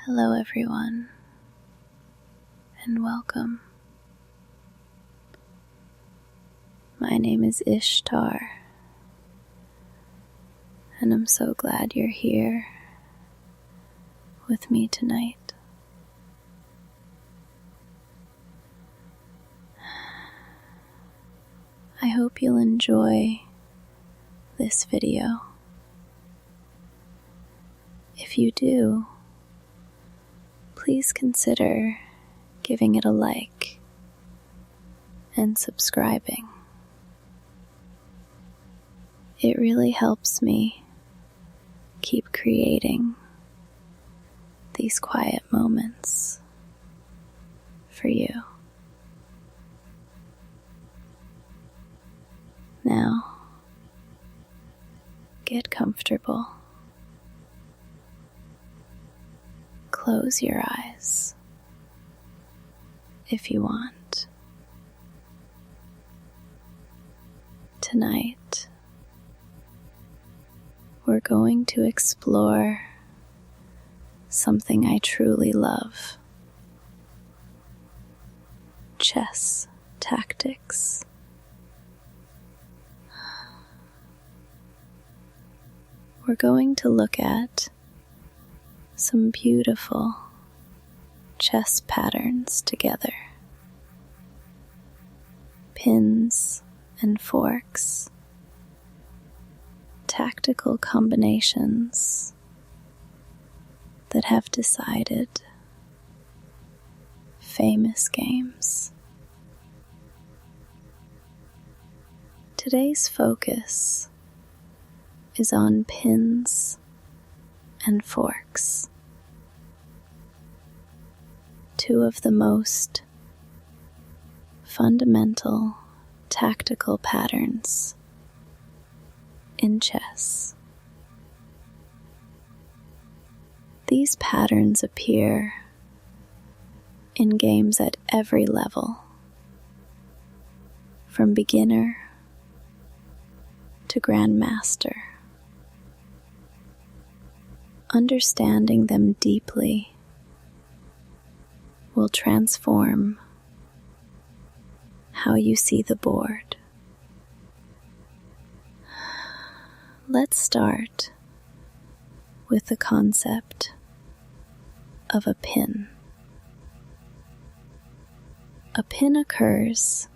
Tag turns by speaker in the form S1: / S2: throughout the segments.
S1: Hello everyone, and welcome. My name is Ishtar, and I'm so glad you're here with me tonight. I hope you'll enjoy this video. If you do, please consider giving it a like and subscribing. It really helps me keep creating these quiet moments for you. Now, get comfortable. Close your eyes if you want. Tonight, we're going to explore something I truly love: chess tactics. We're going to look at some beautiful chess patterns together. Pins and forks, tactical combinations that have decided famous games. Today's focus is on pins and forks, two of the most fundamental tactical patterns in chess. These patterns appear in games at every level, from beginner to grandmaster. Understanding them deeply will transform how you see the board. Let's start with the concept of a pin. A pin occurs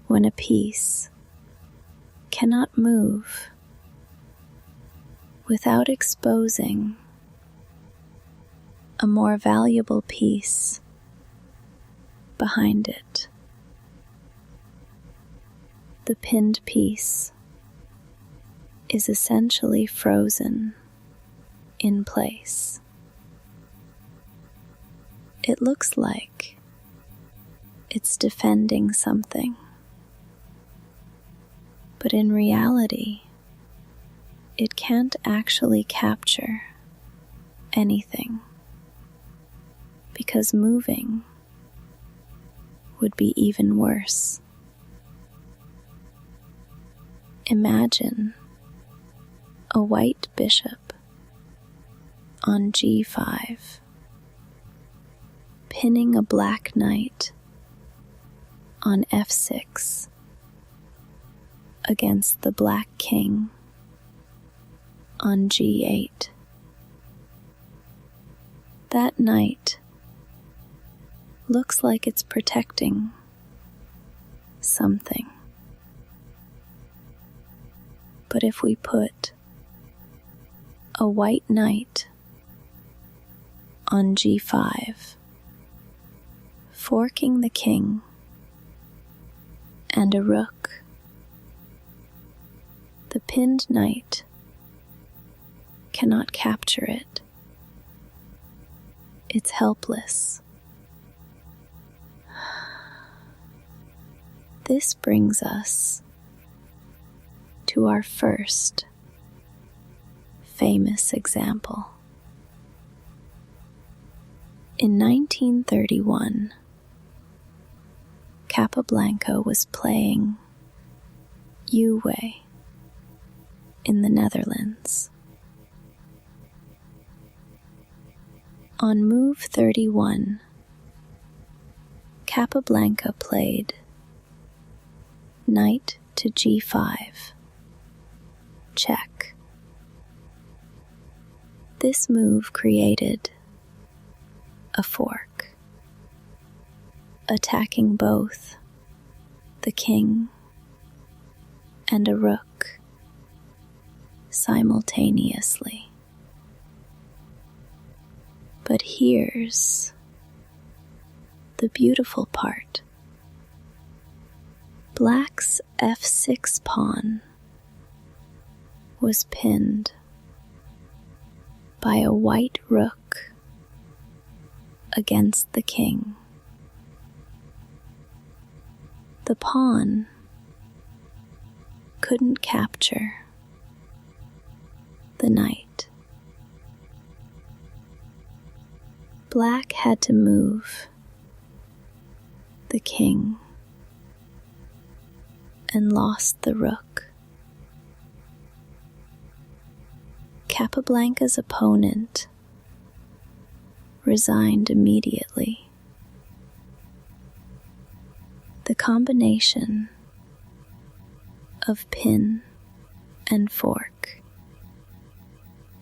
S1: when a piece cannot move without exposing a more valuable piece behind it. The pinned piece is essentially frozen in place. It looks like it's defending something, but in reality, it can't actually capture anything, because moving would be even worse. Imagine a white bishop on g5 pinning a black knight on f6 against the black king on g8. That knight looks like it's protecting something. But if we put a white knight on g5, forking the king, and a rook, the pinned knight cannot capture it. It's helpless. This brings us to our first famous example. In 1931, Capablanca was playing Uwe in the Netherlands. On move 31, Capablanca played knight to g5, check. This move created a fork, attacking both the king and a rook simultaneously. But here's the beautiful part. Black's f6 pawn was pinned by a white rook against the king. The pawn couldn't capture the knight. Black had to move the king and lost the rook. Capablanca's opponent resigned immediately. The combination of pin and fork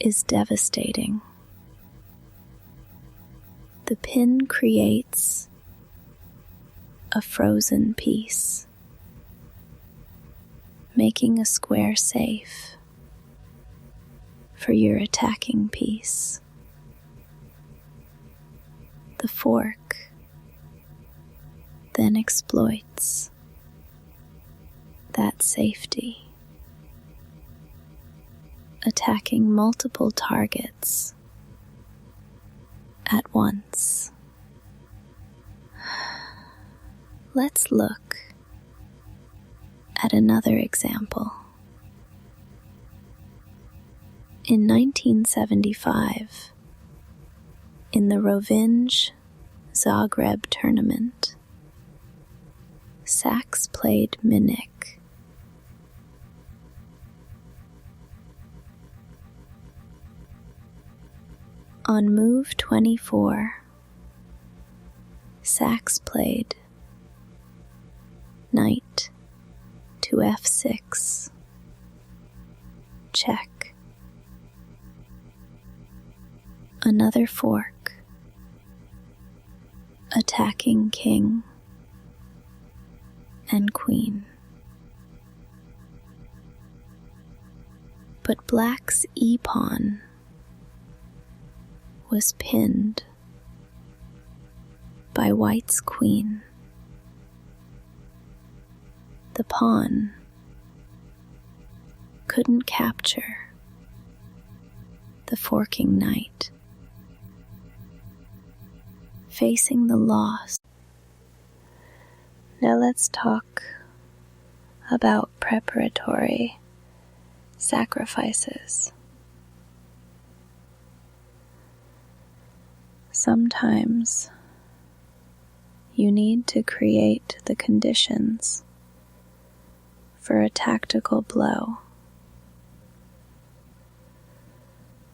S1: is devastating. The pin creates a frozen piece, making a square safe for your attacking piece. The fork then exploits that safety, attacking multiple targets at once. Let's look at another example. In 1975, in the Rovinj Zagreb tournament, Sachs played Minnick. On move 24, Sachs played knight to f6, check. Another fork, attacking king and queen. But Black's e-pawn was pinned by White's queen. The pawn couldn't capture the forking knight, facing the loss. Now let's talk about preparatory sacrifices. Sometimes you need to create the conditions for a tactical blow.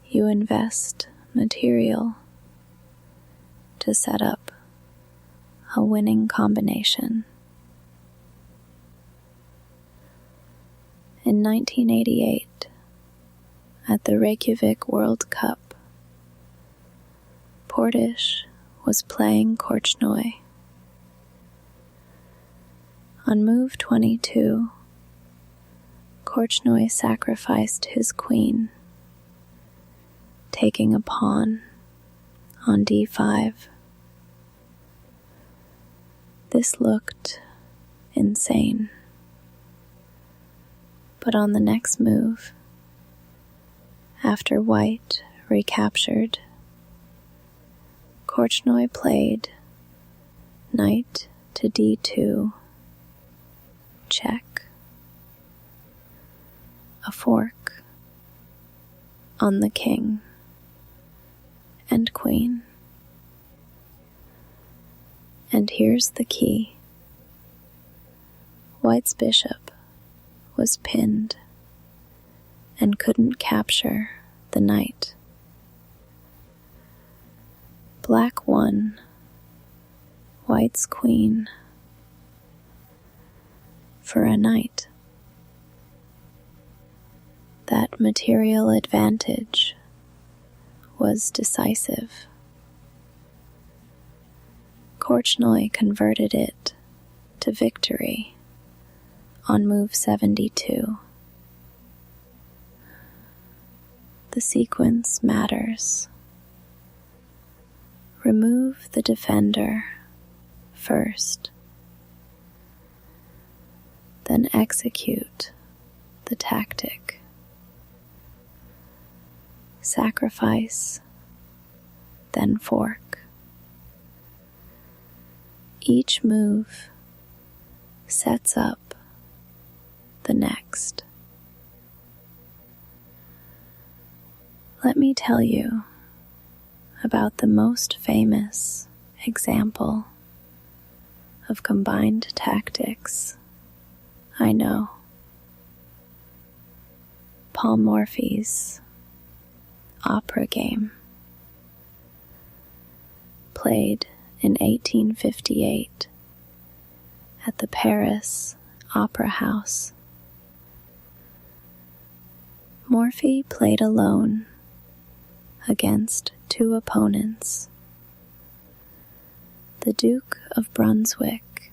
S1: You invest material to set up a winning combination. In 1988, at the Reykjavik World Cup, Portish was playing Korchnoi. On move 22, Korchnoi sacrificed his queen, taking a pawn on d5. This looked insane. But on the next move, after White recaptured, Korchnoi played knight to d2, check, a fork on the king and queen. And here's the key. White's bishop was pinned and couldn't capture the knight. Black 1, White's Queen, for a night. That material advantage was decisive. Korchnoi converted it to victory on move 72. The sequence matters. Remove the defender first, then execute the tactic. Sacrifice, then fork. Each move sets up the next. Let me tell you about the most famous example of combined tactics I know. Paul Morphy's opera game, played in 1858 at the Paris Opera House. Morphy played alone against two opponents, the Duke of Brunswick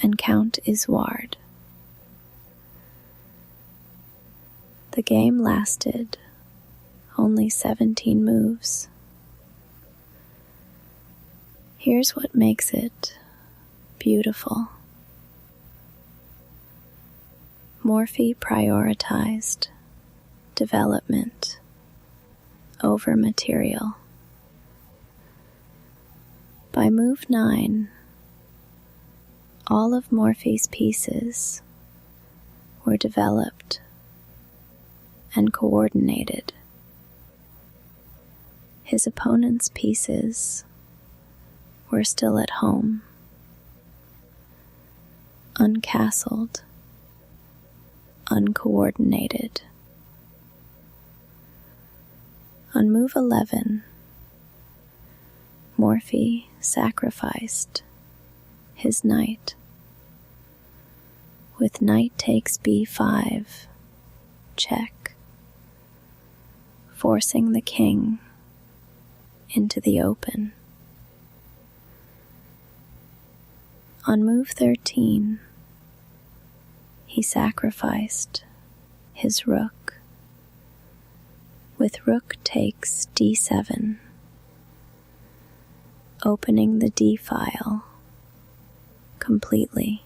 S1: and Count Isouard. The game lasted only 17 moves. Here's what makes it beautiful. Morphy prioritized development over material. By move 9, all of Morphy's pieces were developed and coordinated. His opponent's pieces were still at home, uncastled, uncoordinated. On move 11, Morphy sacrificed his knight. With knight takes b5, check, forcing the king into the open. On move 13, he sacrificed his rook. With rook takes d7, opening the d file completely.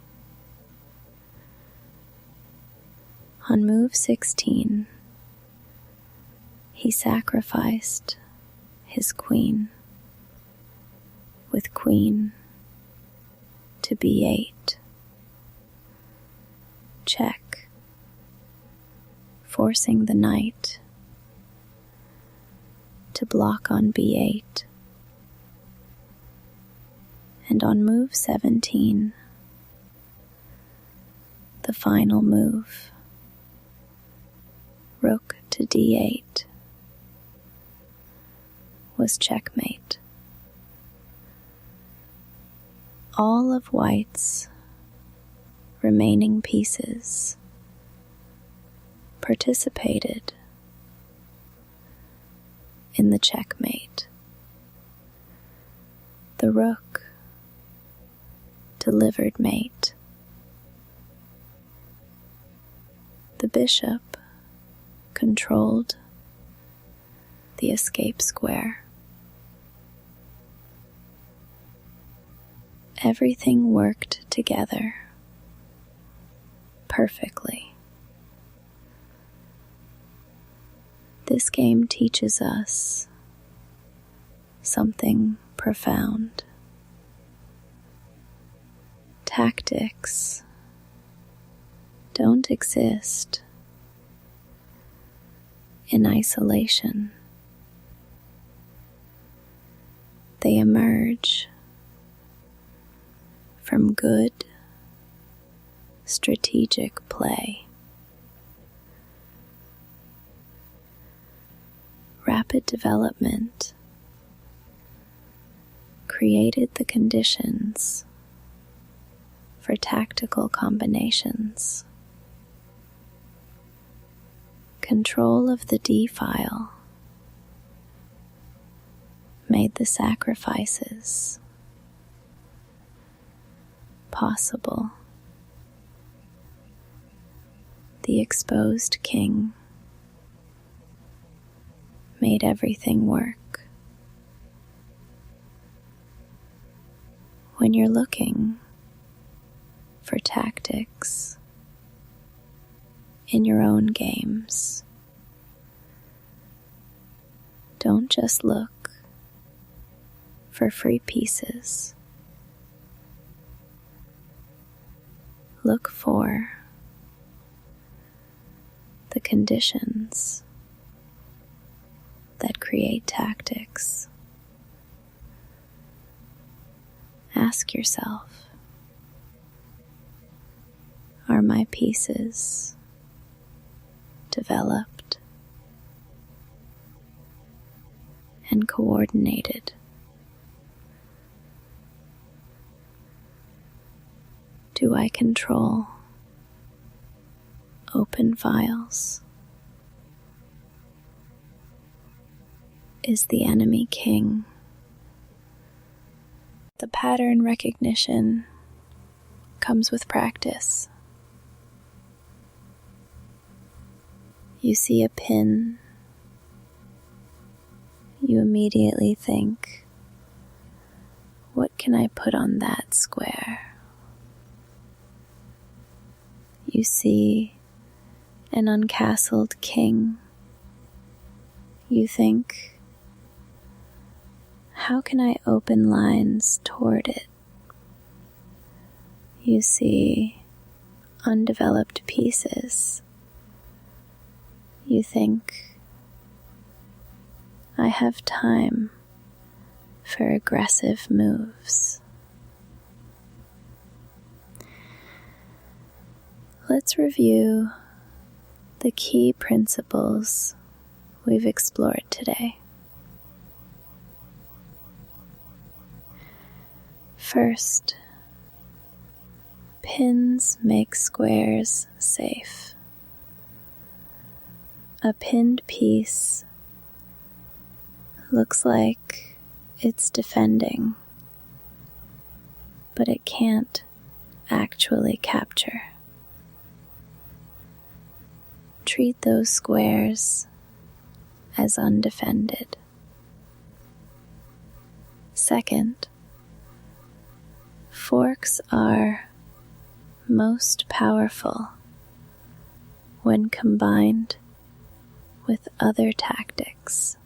S1: On move 16, he sacrificed his queen. With queen to b8, check, forcing the knight to block on b8. And on move 17, the final move, rook to d8, was checkmate. All of White's remaining pieces participated in the checkmate. The rook delivered mate. The bishop controlled the escape square. Everything worked together perfectly. This game teaches us something profound. Tactics don't exist in isolation. They emerge from good, strategic play. Rapid development created the conditions for tactical combinations. Control of the D file made the sacrifices possible. The exposed king made everything work. When you're looking for tactics in your own games, don't just look for free pieces. Look for the conditions that create tactics. Ask yourself, are my pieces developed and coordinated? Do I control open files? Is the enemy king? The pattern recognition comes with practice. You see a pin, you immediately think, what can I put on that square? You see an uncastled king. You think, how can I open lines toward it? You see undeveloped pieces. You think, I have time for aggressive moves. Let's review the key principles we've explored today. First, pins make squares safe. A pinned piece looks like it's defending, but it can't actually capture. Treat those squares as undefended. Second, forks are most powerful when combined with other tactics.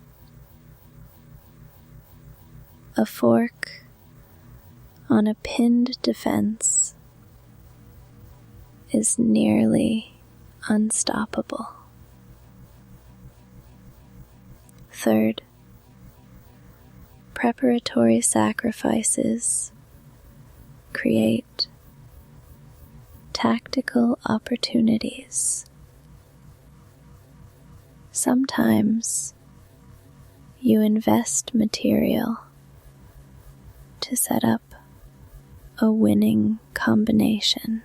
S1: A fork on a pinned defense is nearly unstoppable. Third, preparatory sacrifices create tactical opportunities. Sometimes you invest material to set up a winning combination.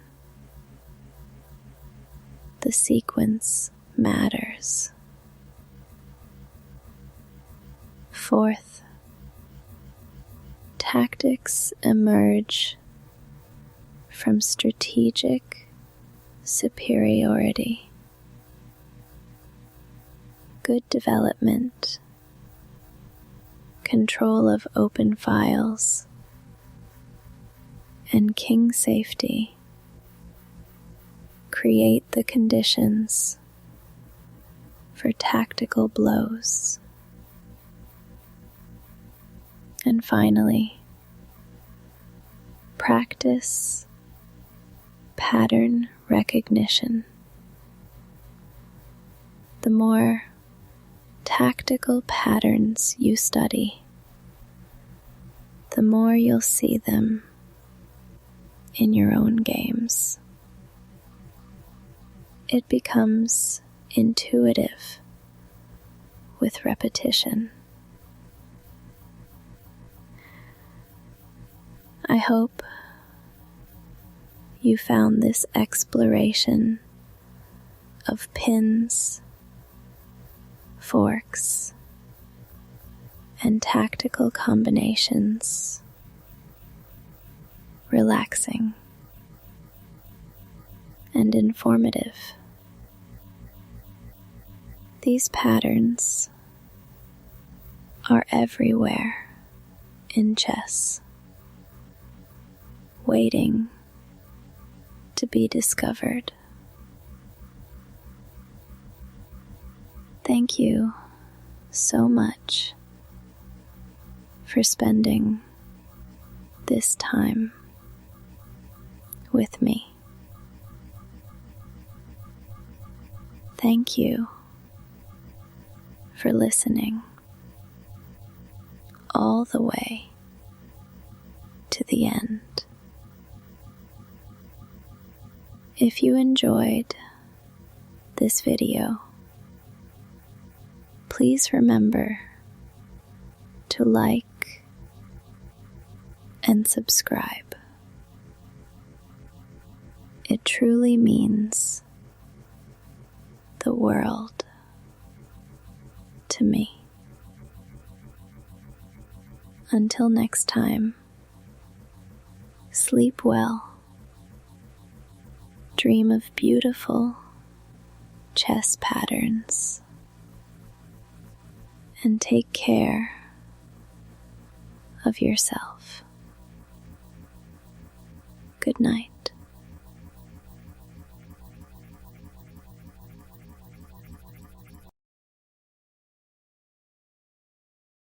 S1: The sequence matters. Fourth, tactics emerge from strategic superiority. Good development, control of open files, and king safety create the conditions for tactical blows. And finally, practice pattern recognition. The more tactical patterns you study, the more you'll see them in your own games. It becomes intuitive with repetition. I hope you found this exploration of pins, forks, and tactical combinations relaxing and informative. These patterns are everywhere in chess, waiting to be discovered. Thank you so much for spending this time with me. Thank you for listening all the way to the end. If you enjoyed this video, please remember to like and subscribe. It truly means the world to me. Until next time, sleep well, dream of beautiful chess patterns, and take care of yourself. Good night.